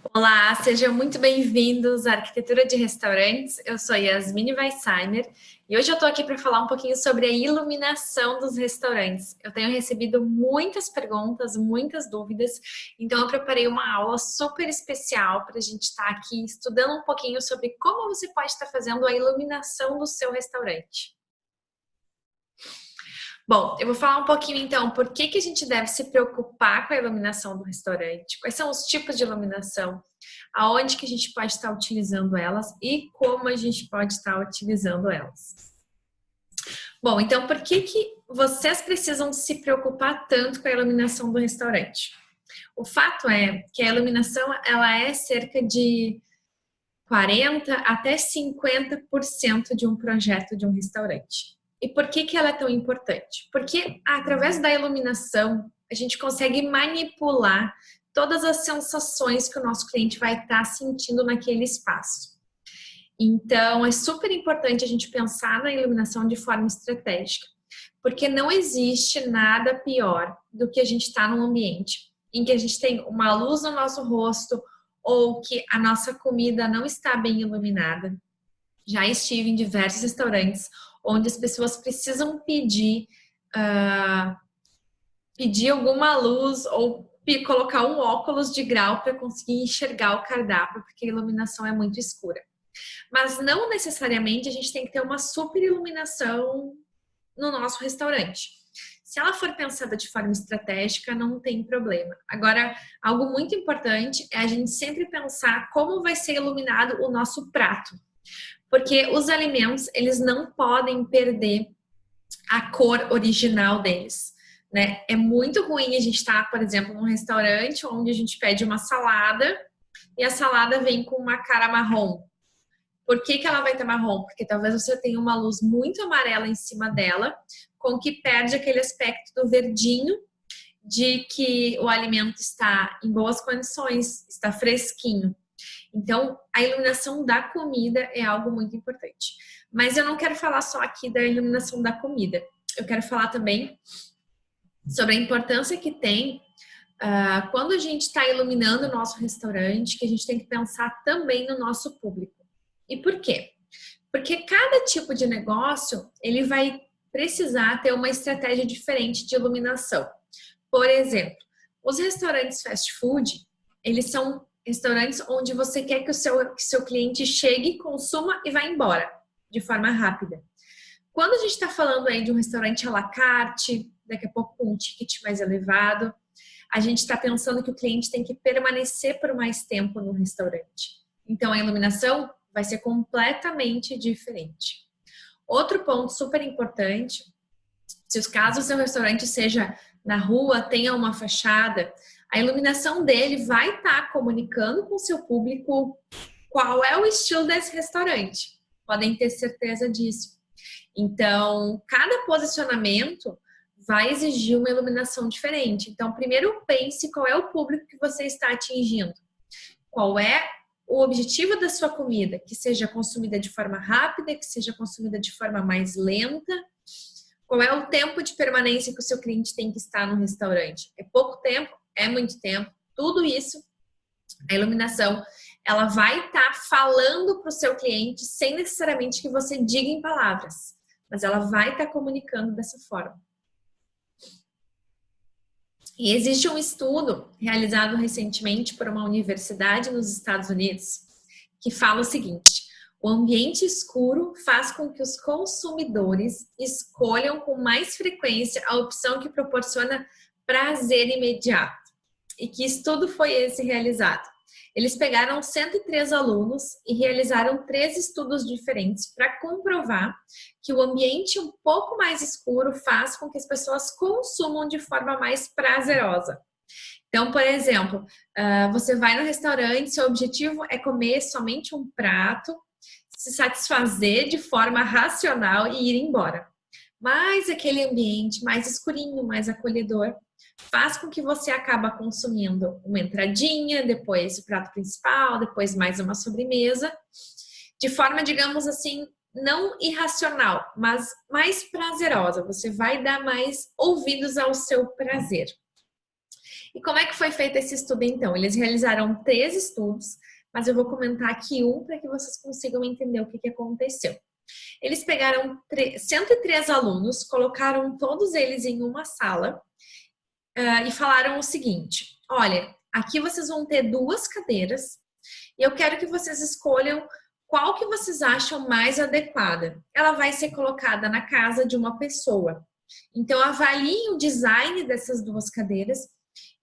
Olá, sejam muito bem-vindos à Arquitetura de Restaurantes. Eu sou Yasmine Weissheimer e hoje eu estou aqui para falar um pouquinho sobre a iluminação dos restaurantes. Eu tenho recebido muitas perguntas, muitas dúvidas, então eu preparei uma aula super especial para a gente estar aqui estudando um pouquinho sobre como você pode estar fazendo a iluminação do seu restaurante. Bom, eu vou falar um pouquinho então por que a gente deve se preocupar com a iluminação do restaurante, quais são os tipos de iluminação, aonde que a gente pode estar utilizando elas e como a gente pode estar utilizando elas. Bom, então por que vocês precisam se preocupar tanto com a iluminação do restaurante? O fato é que a iluminação ela é cerca de 40 até 50% de um projeto de um restaurante. E por que ela é tão importante? Porque através da iluminação a gente consegue manipular todas as sensações que o nosso cliente vai estar sentindo naquele espaço. Então é super importante a gente pensar na iluminação de forma estratégica, porque não existe nada pior do que a gente estar num ambiente em que a gente tem uma luz no nosso rosto ou que a nossa comida não está bem iluminada. Já estive em diversos restaurantes onde as pessoas precisam pedir alguma luz ou colocar um óculos de grau para conseguir enxergar o cardápio, porque a iluminação é muito escura. Mas não necessariamente a gente tem que ter uma super iluminação no nosso restaurante. Se ela for pensada de forma estratégica, não tem problema. Agora, algo muito importante é a gente sempre pensar como vai ser iluminado o nosso prato. Porque os alimentos, eles não podem perder a cor original deles, né? É muito ruim a gente estar, por exemplo, num restaurante onde a gente pede uma salada e a salada vem com uma cara marrom. Por que ela vai ter marrom? Porque talvez você tenha uma luz muito amarela em cima dela, com que perde aquele aspecto do verdinho, de que o alimento está em boas condições, está fresquinho. Então, a iluminação da comida é algo muito importante. Mas eu não quero falar só aqui da iluminação da comida. Eu quero falar também sobre a importância que tem quando a gente está iluminando o nosso restaurante, que a gente tem que pensar também no nosso público. E por quê? Porque cada tipo de negócio, ele vai precisar ter uma estratégia diferente de iluminação. Por exemplo, os restaurantes fast food, eles são restaurantes onde você quer que o seu cliente chegue, consuma e vá embora de forma rápida. Quando a gente está falando aí de um restaurante à la carte, daqui a pouco com um ticket mais elevado, a gente está pensando que o cliente tem que permanecer por mais tempo no restaurante. Então, a iluminação vai ser completamente diferente. Outro ponto super importante, se os casos do seu restaurante seja na rua, tenha uma fachada, a iluminação dele vai estar comunicando com o seu público qual é o estilo desse restaurante. Podem ter certeza disso. Então, cada posicionamento vai exigir uma iluminação diferente. Então, primeiro pense qual é o público que você está atingindo. Qual é o objetivo da sua comida? Que seja consumida de forma rápida, que seja consumida de forma mais lenta. Qual é o tempo de permanência que o seu cliente tem que estar no restaurante? É pouco tempo? É muito tempo? Tudo isso, a iluminação, ela vai estar falando para o seu cliente sem necessariamente que você diga em palavras, mas ela vai estar comunicando dessa forma. E existe um estudo realizado recentemente por uma universidade nos Estados Unidos que fala o seguinte: o ambiente escuro faz com que os consumidores escolham com mais frequência a opção que proporciona prazer imediato. E que estudo foi esse realizado? Eles pegaram 103 alunos e realizaram 3 estudos diferentes para comprovar que o ambiente um pouco mais escuro faz com que as pessoas consumam de forma mais prazerosa. Então, por exemplo, você vai no restaurante, seu objetivo é comer somente um prato, se satisfazer de forma racional e ir embora. Mas aquele ambiente mais escurinho, mais acolhedor, faz com que você acaba consumindo uma entradinha, depois o prato principal, depois mais uma sobremesa, de forma, digamos assim, não irracional, mas mais prazerosa. Você vai dar mais ouvidos ao seu prazer. E como é que foi feito esse estudo, então? Eles realizaram 3 estudos, mas eu vou comentar aqui um para que vocês consigam entender o que aconteceu. Eles pegaram 103 alunos, colocaram todos eles em uma sala e falaram o seguinte: olha, aqui vocês vão ter 2 cadeiras e eu quero que vocês escolham qual que vocês acham mais adequada. Ela vai ser colocada na casa de uma pessoa. Então, avaliem o design dessas 2 cadeiras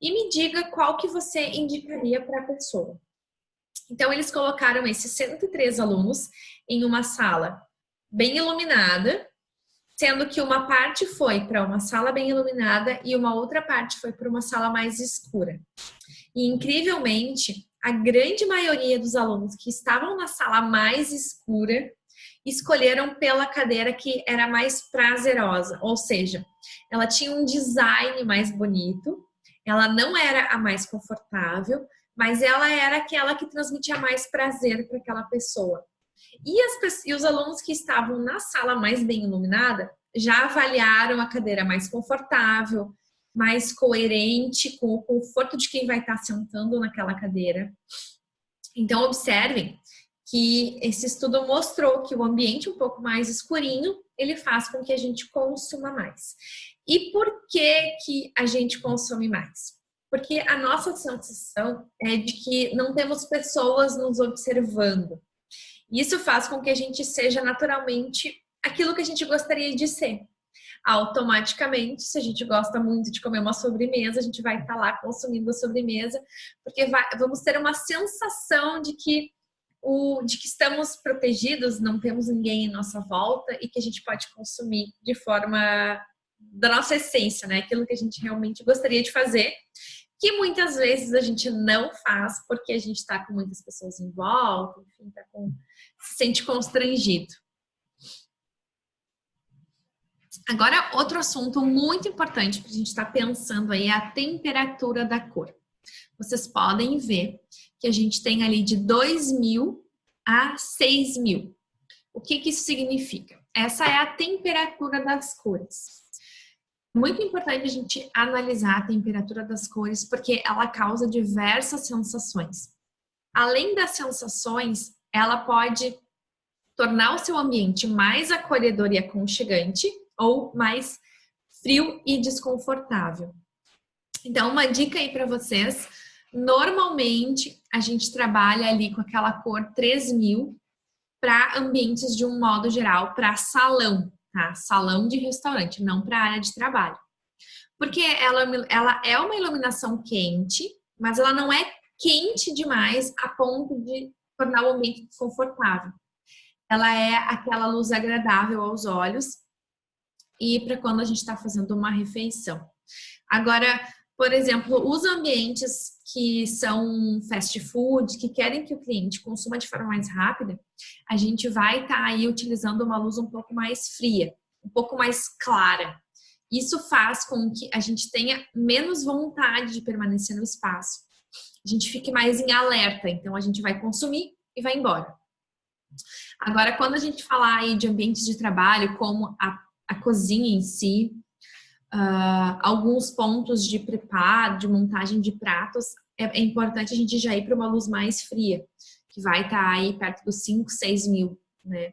e me diga qual que você indicaria para a pessoa. Então, eles colocaram esses 103 alunos em uma sala bem iluminada, sendo que uma parte foi para uma sala bem iluminada e uma outra parte foi para uma sala mais escura. E, incrivelmente, a grande maioria dos alunos que estavam na sala mais escura escolheram pela cadeira que era mais prazerosa, ou seja, ela tinha um design mais bonito, ela não era a mais confortável, mas ela era aquela que transmitia mais prazer para aquela pessoa. E os alunos que estavam na sala mais bem iluminada já avaliaram a cadeira mais confortável, mais coerente com o conforto de quem vai estar sentando naquela cadeira. Então, observem que esse estudo mostrou que o ambiente um pouco mais escurinho, ele faz com que a gente consuma mais. E por que a gente consome mais? Porque a nossa sensação é de que não temos pessoas nos observando. Isso faz com que a gente seja naturalmente aquilo que a gente gostaria de ser. Automaticamente, se a gente gosta muito de comer uma sobremesa, a gente vai estar lá consumindo a sobremesa, porque vamos ter uma sensação de que estamos protegidos, não temos ninguém em nossa volta e que a gente pode consumir de forma da nossa essência, né? Aquilo que a gente realmente gostaria de fazer, que muitas vezes a gente não faz porque a gente está com muitas pessoas em volta, enfim, se sente constrangido. Agora, outro assunto muito importante para a gente estar pensando aí é a temperatura da cor. Vocês podem ver que a gente tem ali de 2.000 a 6.000. O que isso significa? Essa é a temperatura das cores. Muito importante a gente analisar a temperatura das cores porque ela causa diversas sensações. Além das sensações, ela pode tornar o seu ambiente mais acolhedor e aconchegante ou mais frio e desconfortável. Então, uma dica aí para vocês: normalmente a gente trabalha ali com aquela cor 3.000 para ambientes de um modo geral, para salão, tá? Salão de restaurante, não para área de trabalho. Porque ela é uma iluminação quente, mas ela não é quente demais a ponto de tornar o ambiente desconfortável. Ela é aquela luz agradável aos olhos e para quando a gente está fazendo uma refeição. Agora, por exemplo, os ambientes que são fast food, que querem que o cliente consuma de forma mais rápida, a gente vai estar aí utilizando uma luz um pouco mais fria, um pouco mais clara. Isso faz com que a gente tenha menos vontade de permanecer no espaço. A gente fique mais em alerta, então a gente vai consumir e vai embora. Agora, quando a gente falar aí de ambientes de trabalho, como a cozinha em si, alguns pontos de preparo, de montagem de pratos, é importante a gente já ir para uma luz mais fria, que vai estar aí perto dos 5, 6.000, né?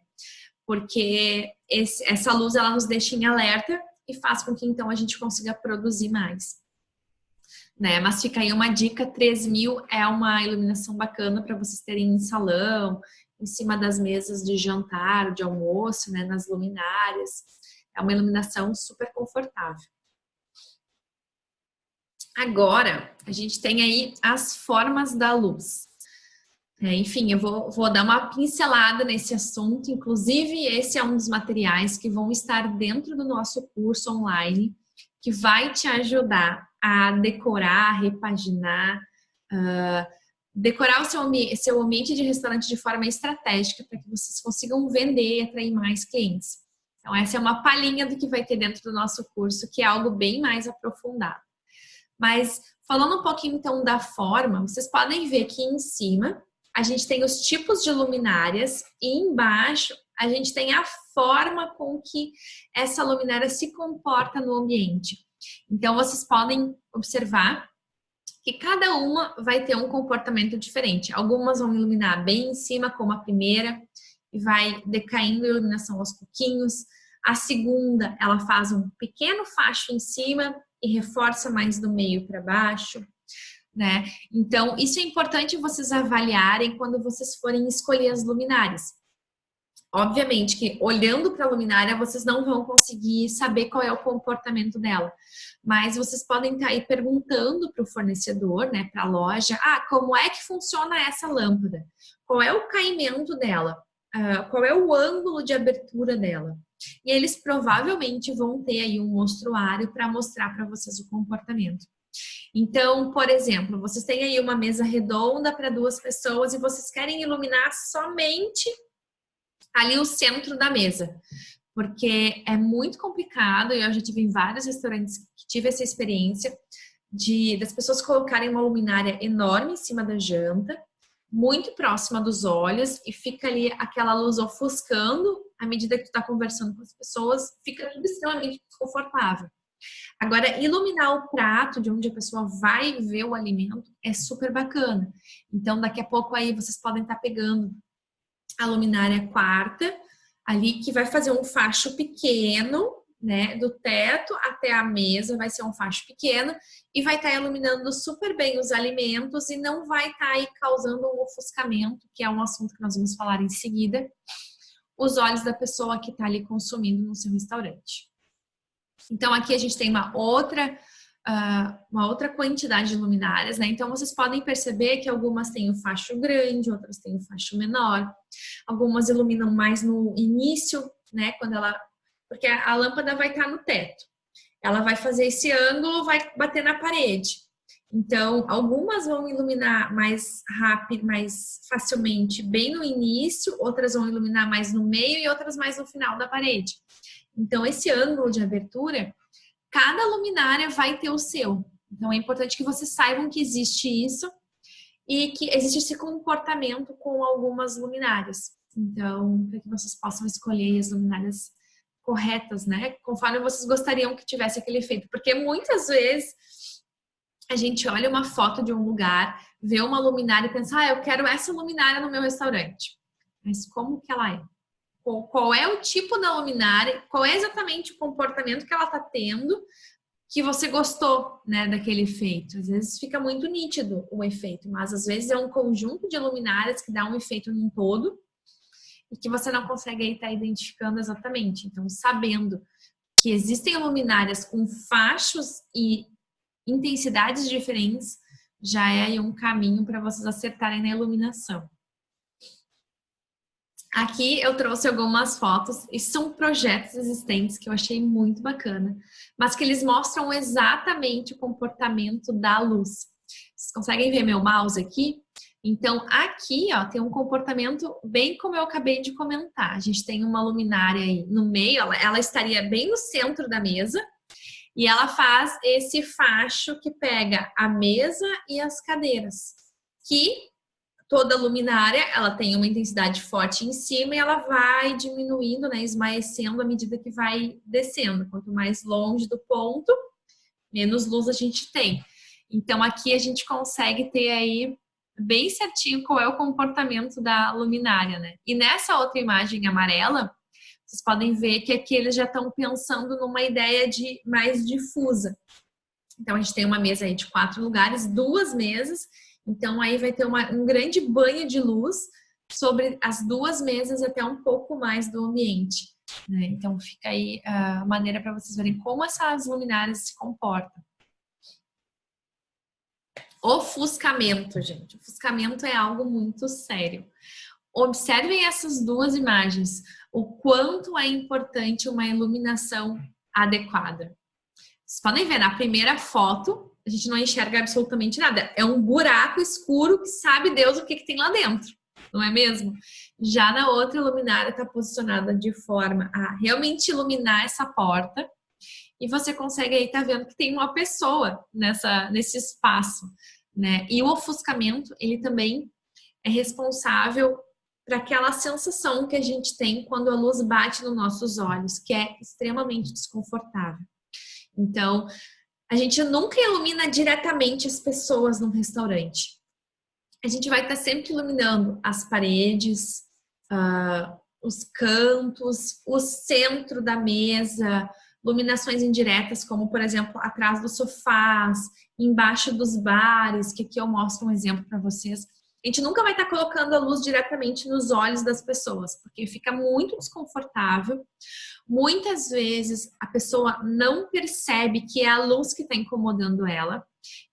Porque essa luz, ela nos deixa em alerta e faz com que, então, a gente consiga produzir mais, né? Mas fica aí uma dica: 3.000 é uma iluminação bacana para vocês terem em salão, em cima das mesas de jantar, de almoço, né? Nas luminárias. É uma iluminação super confortável. Agora, a gente tem aí as formas da luz. Enfim, eu vou dar uma pincelada nesse assunto. Inclusive, esse é um dos materiais que vão estar dentro do nosso curso online, que vai te ajudar a decorar, repaginar, decorar o seu ambiente de restaurante de forma estratégica para que vocês consigam vender e atrair mais clientes. Então, essa é uma palhinha do que vai ter dentro do nosso curso, que é algo bem mais aprofundado. Mas, falando um pouquinho, então, da forma, vocês podem ver que em cima a gente tem os tipos de luminárias e embaixo a gente tem a forma com que essa luminária se comporta no ambiente. Então, vocês podem observar que cada uma vai ter um comportamento diferente. Algumas vão iluminar bem em cima, como a primeira, e vai decaindo a iluminação aos pouquinhos. A segunda, ela faz um pequeno facho em cima e reforça mais do meio para baixo, né? Então, isso é importante vocês avaliarem quando vocês forem escolher as luminárias. Obviamente que olhando para a luminária vocês não vão conseguir saber qual é o comportamento dela, mas vocês podem estar aí perguntando para o fornecedor, né, para a loja, como é que funciona essa lâmpada? Qual é o caimento dela? Qual é o ângulo de abertura dela? E eles provavelmente vão ter aí um mostruário para mostrar para vocês o comportamento. Então, por exemplo, vocês têm aí uma mesa redonda para 2 pessoas e vocês querem iluminar somente ali o centro da mesa, porque é muito complicado, e eu já tive em vários restaurantes que tive essa experiência das pessoas colocarem uma luminária enorme em cima da janta, muito próxima dos olhos, e fica ali aquela luz ofuscando à medida que tu tá conversando com as pessoas, fica tudo extremamente desconfortável. Agora, iluminar o prato de onde a pessoa vai ver o alimento é super bacana. Então, daqui a pouco aí vocês podem estar pegando a luminária quarta, ali que vai fazer um facho pequeno, né, do teto até a mesa, vai ser um facho pequeno e vai estar iluminando super bem os alimentos e não vai estar aí causando um ofuscamento, que é um assunto que nós vamos falar em seguida, os olhos da pessoa que está ali consumindo no seu restaurante. Então, aqui a gente tem uma outra quantidade de luminárias, né? Então, vocês podem perceber que algumas têm o facho grande, outras têm o facho menor. Algumas iluminam mais no início, né? Porque a lâmpada vai estar no teto. Ela vai fazer esse ângulo, vai bater na parede. Então, algumas vão iluminar mais rápido, mais facilmente, bem no início, outras vão iluminar mais no meio e outras mais no final da parede. Então, esse ângulo de abertura, cada luminária vai ter o seu. Então, é importante que vocês saibam que existe isso e que existe esse comportamento com algumas luminárias. Então, para que vocês possam escolher as luminárias corretas, né? Conforme vocês gostariam que tivesse aquele efeito. Porque muitas vezes a gente olha uma foto de um lugar, vê uma luminária e pensa, eu quero essa luminária no meu restaurante. Mas como que ela é? Qual é o tipo da luminária, qual é exatamente o comportamento que ela está tendo que você gostou, né, daquele efeito. Às vezes fica muito nítido o efeito, mas às vezes é um conjunto de luminárias que dá um efeito num todo e que você não consegue aí estar identificando exatamente. Então, sabendo que existem luminárias com fachos e intensidades diferentes, já é aí um caminho para vocês acertarem na iluminação. Aqui eu trouxe algumas fotos e são projetos existentes que eu achei muito bacana, mas que eles mostram exatamente o comportamento da luz. Vocês conseguem ver meu mouse aqui? Então aqui, ó, tem um comportamento bem como eu acabei de comentar. A gente tem uma luminária aí no meio, ela estaria bem no centro da mesa e ela faz esse facho que pega a mesa e as cadeiras, que toda luminária, ela tem uma intensidade forte em cima e ela vai diminuindo, né, esmaecendo à medida que vai descendo. Quanto mais longe do ponto, menos luz a gente tem. Então, aqui a gente consegue ter aí bem certinho qual é o comportamento da luminária, né? E nessa outra imagem amarela, vocês podem ver que aqui eles já estão pensando numa ideia de mais difusa. Então, a gente tem uma mesa aí de 4 lugares, 2 mesas. Então, aí vai ter um grande banho de luz sobre as 2 mesas até um pouco mais do ambiente, né? Então, fica aí a maneira para vocês verem como essas luminárias se comportam. Ofuscamento, gente. Ofuscamento é algo muito sério. Observem essas 2 imagens, o quanto é importante uma iluminação adequada. Vocês podem ver, na primeira foto, a gente não enxerga absolutamente nada. É um buraco escuro que sabe Deus o que tem lá dentro, não é mesmo? Já na outra, a luminária está posicionada de forma a realmente iluminar essa porta. E você consegue aí estar vendo que tem uma pessoa nesse espaço, né? E o ofuscamento, ele também é responsável para aquela sensação que a gente tem quando a luz bate nos nossos olhos, que é extremamente desconfortável. Então, A gente nunca ilumina diretamente as pessoas num restaurante. A gente vai estar sempre iluminando as paredes, os cantos, o centro da mesa, iluminações indiretas, como, por exemplo, atrás dos sofás, embaixo dos bares, que aqui eu mostro um exemplo para vocês. A gente nunca vai estar colocando a luz diretamente nos olhos das pessoas, porque fica muito desconfortável. Muitas vezes a pessoa não percebe que é a luz que está incomodando ela.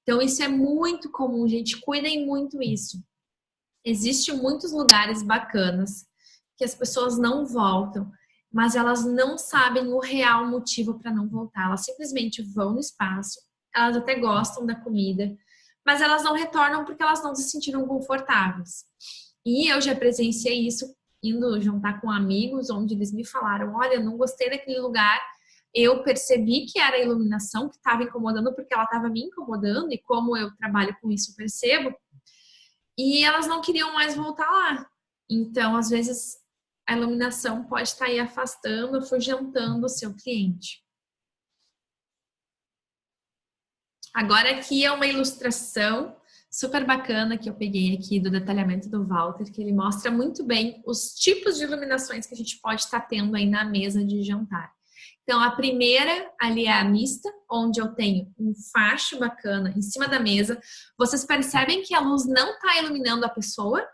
Então, isso é muito comum, gente. Cuidem muito isso. Existem muitos lugares bacanas que as pessoas não voltam, mas elas não sabem o real motivo para não voltar. Elas simplesmente vão no espaço, elas até gostam da comida, mas elas não retornam porque elas não se sentiram confortáveis. E eu já presenciei isso indo jantar com amigos, onde eles me falaram: olha, eu não gostei daquele lugar, eu percebi que era a iluminação que estava incomodando, porque ela estava me incomodando, e como eu trabalho com isso, eu percebo, e elas não queriam mais voltar lá. Então, às vezes, a iluminação pode estar aí afastando, afugentando o seu cliente. Agora aqui é uma ilustração super bacana que eu peguei aqui do detalhamento do Walter, que ele mostra muito bem os tipos de iluminações que a gente pode estar tendo aí na mesa de jantar. Então, a primeira ali é a mista, onde eu tenho um facho bacana em cima da mesa. Vocês percebem que a luz não está iluminando a pessoa,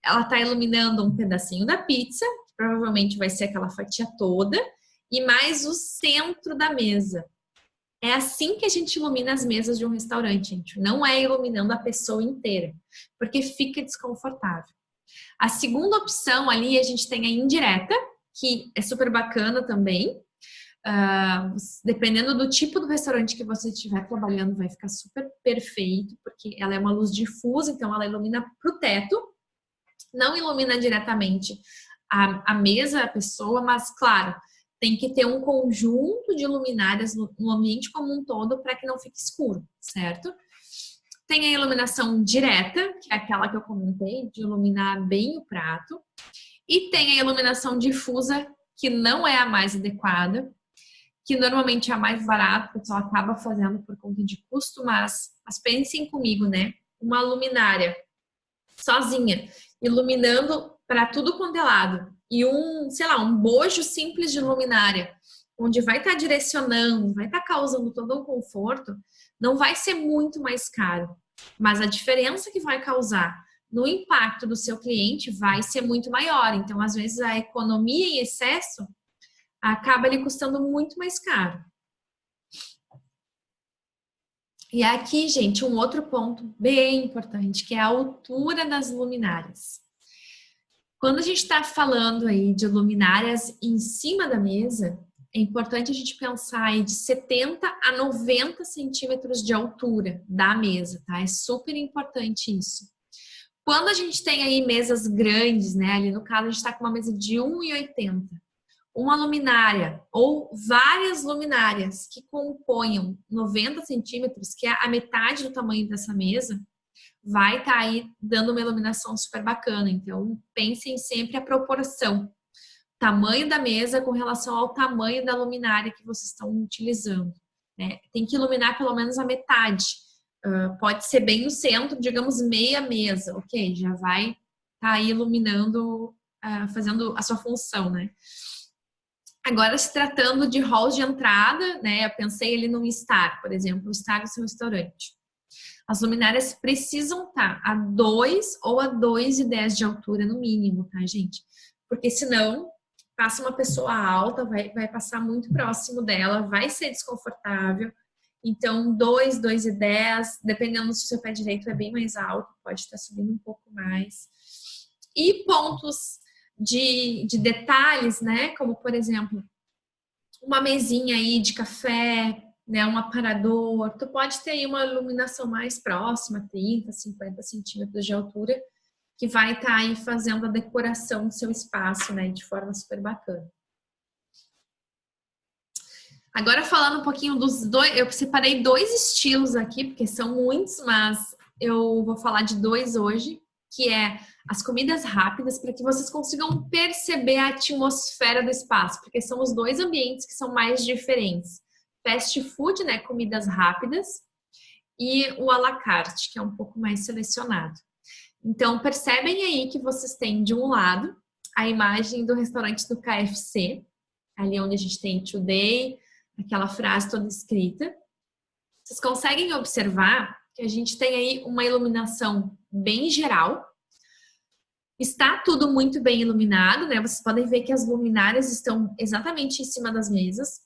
ela está iluminando um pedacinho da pizza, que provavelmente vai ser aquela fatia toda, e mais o centro da mesa. É assim que a gente ilumina as mesas de um restaurante, gente. Não é iluminando a pessoa inteira, porque fica desconfortável. A segunda opção ali, a gente tem a indireta, que é super bacana também. Dependendo do tipo do restaurante que você estiver trabalhando, vai ficar super perfeito, porque ela é uma luz difusa, então ela ilumina para o teto, não ilumina diretamente a mesa, a pessoa, mas claro, tem que ter um conjunto de luminárias no ambiente como um todo para que não fique escuro, certo? Tem a iluminação direta, que é aquela que eu comentei, de iluminar bem o prato, e tem a iluminação difusa, que não é a mais adequada, que normalmente é a mais barata, que o pessoal acaba fazendo por conta de custo, mas pensem comigo, né? Uma luminária sozinha, iluminando para tudo quanto é lado, e sei lá, um bojo simples de luminária, onde vai estar direcionando, vai estar causando todo um conforto, não vai ser muito mais caro, mas a diferença que vai causar no impacto do seu cliente vai ser muito maior. Então, às vezes, a economia em excesso acaba lhe custando muito mais caro. E aqui, gente, um outro ponto bem importante, que é a altura das luminárias. Quando a gente está falando aí de luminárias em cima da mesa, é importante a gente pensar aí de 70 a 90 centímetros de altura da mesa, tá? É super importante isso. Quando a gente tem aí mesas grandes, né? Ali no caso a gente está com uma mesa de 1,80. Uma luminária ou várias luminárias que componham 90 centímetros, que é a metade do tamanho dessa mesa, vai estar aí dando uma iluminação super bacana. Então, pensem sempre a proporção. Tamanho da mesa com relação ao tamanho da luminária que vocês estão utilizando, né? Tem que iluminar pelo menos a metade. Pode ser bem no centro, digamos meia mesa, ok? Já vai estar aí iluminando, fazendo a sua função, né? Agora, se tratando de halls de entrada, né? Eu pensei ali num Star, por exemplo, o Star do seu restaurante. As luminárias precisam estar a 2 ou a 2,10 de altura no mínimo, tá, gente? Porque senão, passa uma pessoa alta, vai passar muito próximo dela, vai ser desconfortável. Então, 2, 2,10, dependendo se o seu pé direito é bem mais alto, pode estar subindo um pouco mais. E pontos de detalhes, né? Como, por exemplo, uma mesinha aí de café, né? Um aparador. Tu pode ter aí uma iluminação mais próxima, 30, 50 centímetros de altura, que vai estar aí fazendo a decoração do seu espaço, né? De forma super bacana. Agora falando um pouquinho dos dois, eu separei 2 estilos aqui, porque são muitos, mas eu vou falar de 2 hoje, que é as comidas rápidas, para que vocês consigam perceber a atmosfera do espaço, porque são os 2 ambientes que são mais diferentes. fast food, né, comidas rápidas, e o à la carte, que é um pouco mais selecionado. Então, percebem aí que vocês têm, de um lado, a imagem do restaurante do KFC, ali onde a gente tem today, aquela frase toda escrita. Vocês conseguem observar que a gente tem aí uma iluminação bem geral. Está tudo muito bem iluminado, né? Vocês podem ver que as luminárias estão exatamente em cima das mesas.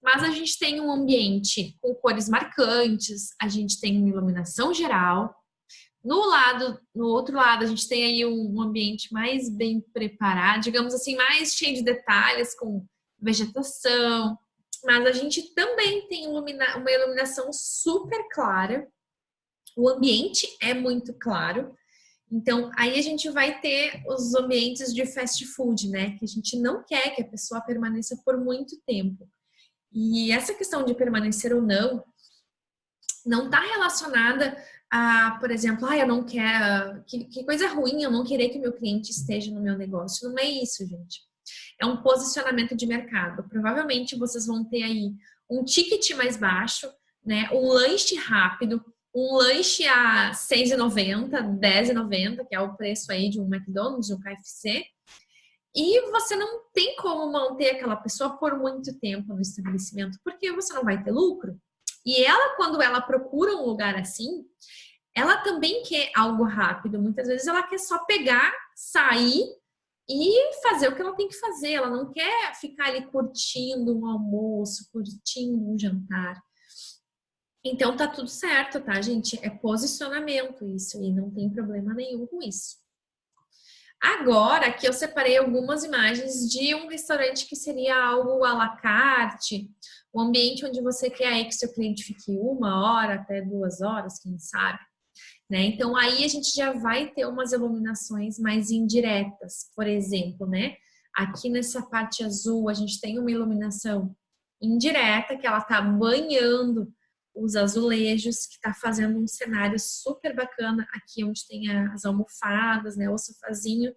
Mas a gente tem um ambiente com cores marcantes, a gente tem uma iluminação geral. No outro lado, a gente tem aí um ambiente mais bem preparado, digamos assim, mais cheio de detalhes, com vegetação. Mas a gente também tem uma iluminação super clara. O ambiente é muito claro. Então, aí a gente vai ter os ambientes de fast food, né? Que a gente não quer que a pessoa permaneça por muito tempo. E essa questão de permanecer ou não está relacionada a, por exemplo, eu não quero, que coisa ruim eu não querer que meu cliente esteja no meu negócio. Não é isso, gente. É um posicionamento de mercado. Provavelmente vocês vão ter aí um ticket mais baixo, né? Um lanche rápido, um lanche a R$ 6,90, R$ 10,90, que é o preço aí de um McDonald's, de um KFC. E você não tem como manter aquela pessoa por muito tempo no estabelecimento, porque você não vai ter lucro. E ela, quando ela procura um lugar assim, ela também quer algo rápido. Muitas vezes ela quer só pegar, sair e fazer o que ela tem que fazer. Ela não quer ficar ali curtindo um almoço, curtindo um jantar. Então tá tudo certo, tá, gente? É posicionamento isso e não tem problema nenhum com isso. Agora, aqui eu separei algumas imagens de um restaurante que seria algo à la carte, um ambiente onde você quer aí que seu cliente fique 1 hora até 2 horas, quem sabe, né? Então, aí a gente já vai ter umas iluminações mais indiretas, por exemplo, né? Aqui nessa parte azul, a gente tem uma iluminação indireta, que ela tá banhando os azulejos, que está fazendo um cenário super bacana aqui onde tem as almofadas, né, o sofazinho.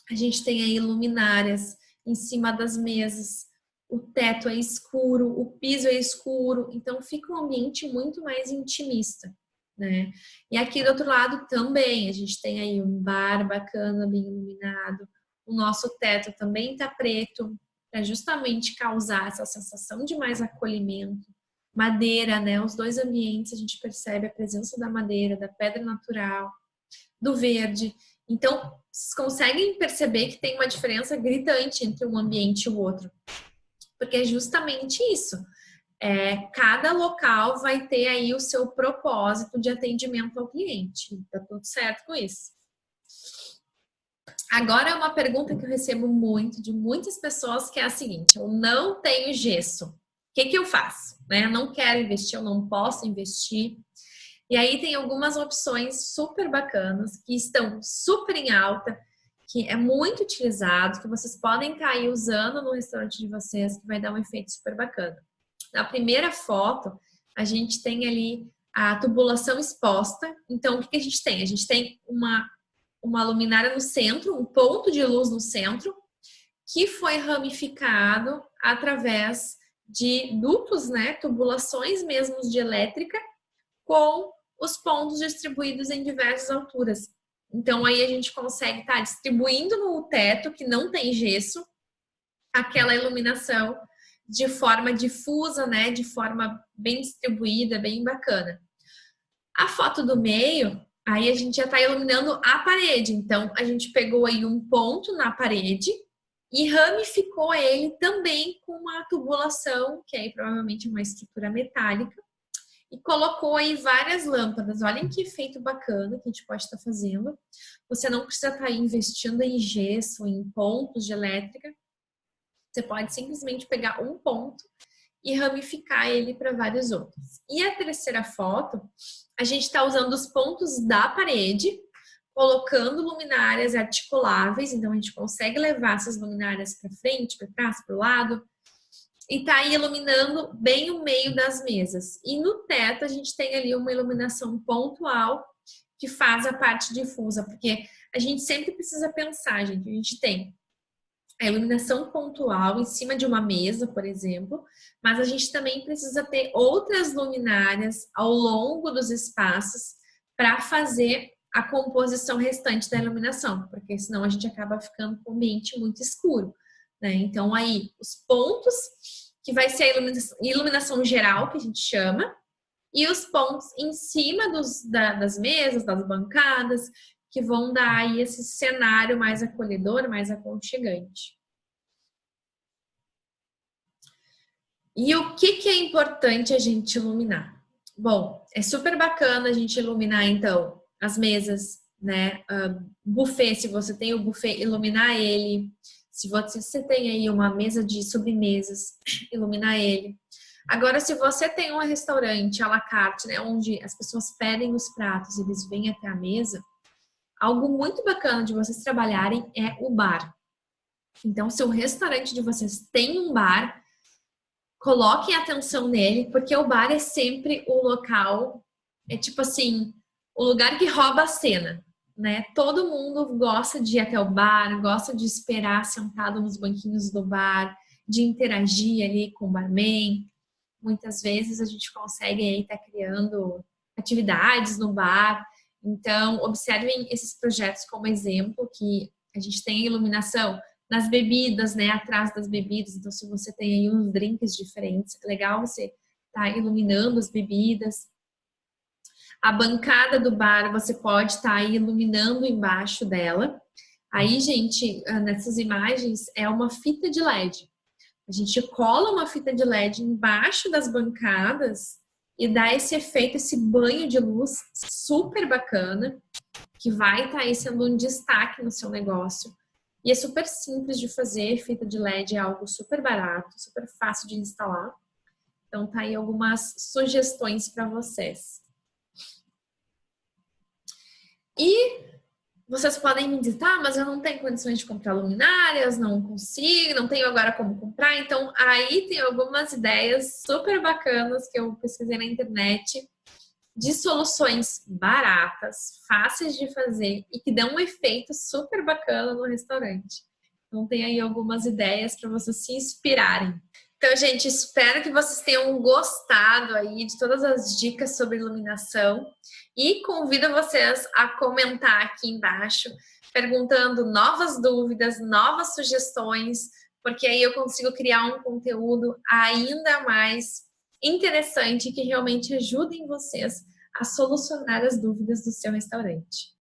A gente tem aí luminárias em cima das mesas, o teto é escuro, o piso é escuro, então fica um ambiente muito mais intimista, né? E aqui do outro lado também, a gente tem aí um bar bacana, bem iluminado, o nosso teto também tá preto, para justamente causar essa sensação de mais acolhimento. Madeira, né? Os dois ambientes a gente percebe a presença da madeira, da pedra natural, do verde. Então, vocês conseguem perceber que tem uma diferença gritante entre um ambiente e o outro. Porque é justamente isso. Cada local vai ter aí o seu propósito de atendimento ao cliente. Tá tudo certo com isso. Agora é uma pergunta que eu recebo muito de muitas pessoas, que é a seguinte: eu não tenho gesso. O que eu faço? Né? Eu não quero investir, eu não posso investir. E aí tem algumas opções super bacanas, que estão super em alta, que é muito utilizado, que vocês podem estar aí usando no restaurante de vocês, que vai dar um efeito super bacana. Na primeira foto, a gente tem ali a tubulação exposta. Então, o que a gente tem? A gente tem uma luminária no centro, um ponto de luz no centro, que foi ramificado através de dutos, né, tubulações mesmo de elétrica, com os pontos distribuídos em diversas alturas. Então, aí a gente consegue estar distribuindo no teto, que não tem gesso, aquela iluminação de forma difusa, né, de forma bem distribuída, bem bacana. A foto do meio, aí a gente já está iluminando a parede. Então, a gente pegou aí um ponto na parede e ramificou ele também com uma tubulação, que aí provavelmente é uma estrutura metálica, e colocou aí várias lâmpadas. Olhem que efeito bacana que a gente pode estar fazendo. Você não precisa estar investindo em gesso, em pontos de elétrica. Você pode simplesmente pegar um ponto e ramificar ele para vários outros. E a terceira foto, a gente está usando os pontos da parede, colocando luminárias articuláveis. Então, a gente consegue levar essas luminárias para frente, para trás, para o lado. E tá aí iluminando bem o meio das mesas. E no teto a gente tem ali uma iluminação pontual que faz a parte difusa, porque a gente sempre precisa pensar, gente. A gente tem a iluminação pontual em cima de uma mesa, por exemplo, mas a gente também precisa ter outras luminárias ao longo dos espaços para fazer a composição restante da iluminação, porque senão a gente acaba ficando com o ambiente muito escuro, né? Então aí os pontos que vai ser a iluminação geral que a gente chama e os pontos em cima das mesas, das bancadas, que vão dar aí esse cenário mais acolhedor, mais aconchegante. E o que é importante a gente iluminar? Bom, é super bacana a gente iluminar, então, as mesas, né? Buffet, se você tem o buffet, iluminar ele. Se você tem aí uma mesa de sobremesas, iluminar ele. Agora, se você tem um restaurante à la carte, né, onde as pessoas pedem os pratos, eles vêm até a mesa, algo muito bacana de vocês trabalharem é o bar. Então, se o restaurante de vocês tem um bar, coloquem atenção nele, porque o bar é sempre o local, é tipo assim, o lugar que rouba a cena, né? Todo mundo gosta de ir até o bar, gosta de esperar sentado nos banquinhos do bar, de interagir ali com o barman. Muitas vezes a gente consegue aí estar criando atividades no bar. Então, observem esses projetos como exemplo, que a gente tem iluminação nas bebidas, né, atrás das bebidas. Então, se você tem aí uns drinks diferentes, é legal você estar iluminando as bebidas. A bancada do bar, você pode estar aí iluminando embaixo dela. Aí, gente, nessas imagens é uma fita de LED. A gente cola uma fita de LED embaixo das bancadas e dá esse efeito, esse banho de luz super bacana, que vai estar aí sendo um destaque no seu negócio. E é super simples de fazer, fita de LED é algo super barato, super fácil de instalar. Então tá aí algumas sugestões para vocês. E vocês podem me dizer, tá, mas eu não tenho condições de comprar luminárias, não consigo, não tenho agora como comprar. Então, aí tem algumas ideias super bacanas que eu pesquisei na internet de soluções baratas, fáceis de fazer e que dão um efeito super bacana no restaurante. Então, tem aí algumas ideias para vocês se inspirarem. Então, gente, espero que vocês tenham gostado aí de todas as dicas sobre iluminação e convido vocês a comentar aqui embaixo, perguntando novas dúvidas, novas sugestões, porque aí eu consigo criar um conteúdo ainda mais interessante que realmente ajudem vocês a solucionar as dúvidas do seu restaurante.